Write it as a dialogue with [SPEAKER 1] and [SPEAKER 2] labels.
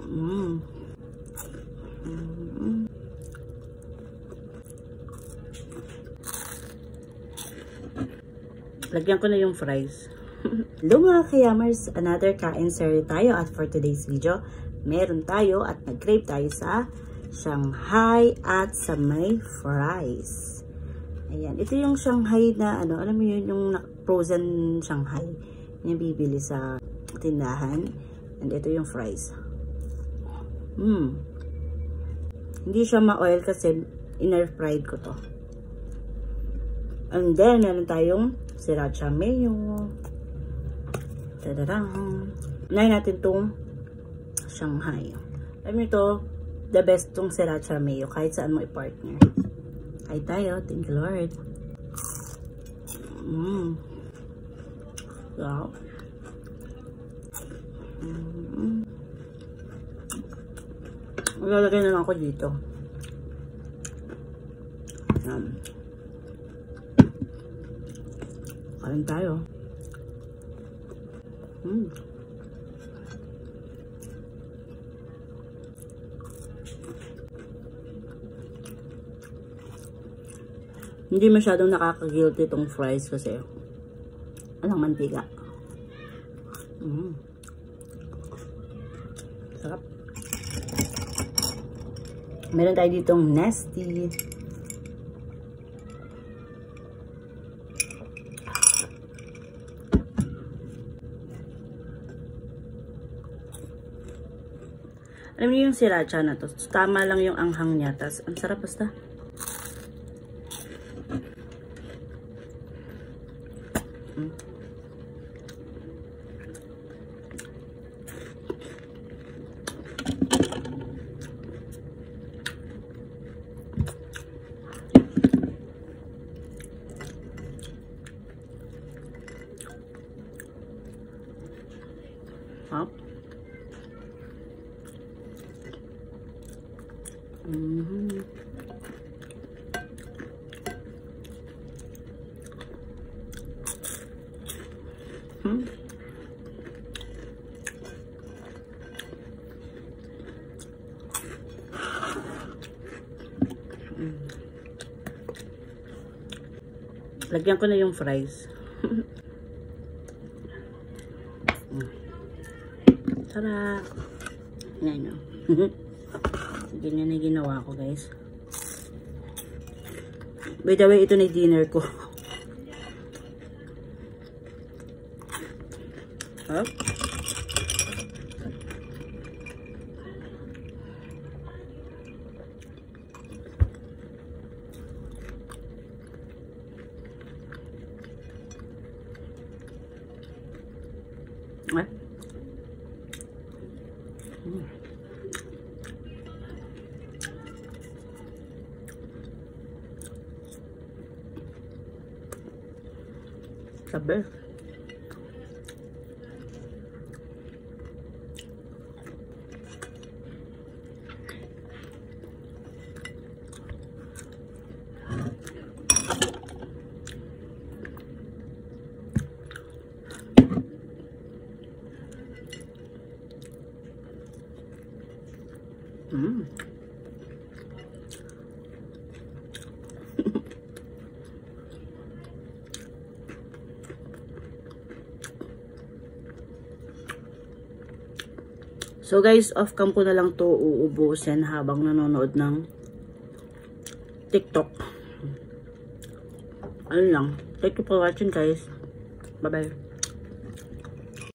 [SPEAKER 1] Mm. Lagyan ko na yung fries. Hello mga kayamers, another kain series tayo at for today's video, meron tayo at nag-crave tayo sa Shanghai at sa may fries. Ayan, ito yung Shanghai na ano, alam mo yun yung frozen Shanghai. Yung bibili sa tindahan. And ito yung fries. Hindi siya ma-oil kasi in-air fried ko to. And then, meron tayong sriracha mayo. Tadadang. Unahin natin tong Shanghai. Alam nyo to, the best tong sriracha mayo. Kahit saan mo i-partner. Ay tayo. Thank you, Lord. Wow. Maglalagay na lang ako dito. Kain tayo. Hindi masyadong nakaka-guilty itong fries kasi walang mantika. Sarap. Meron tayo ditong Nestea. Alam niyo yung sriracha na to, tama lang yung anghang niya, tas ang sarap basta. Hop. Lagyan ko na yung fries. Sarap. Yan o. Ganyan na ginawa ko, guys. By the way, ito na dinner ko. Up. Sabi. So guys, off cam ko na lang to uubusin habang nanonood ng TikTok. Ano lang. Thank you for watching, guys. Bye bye.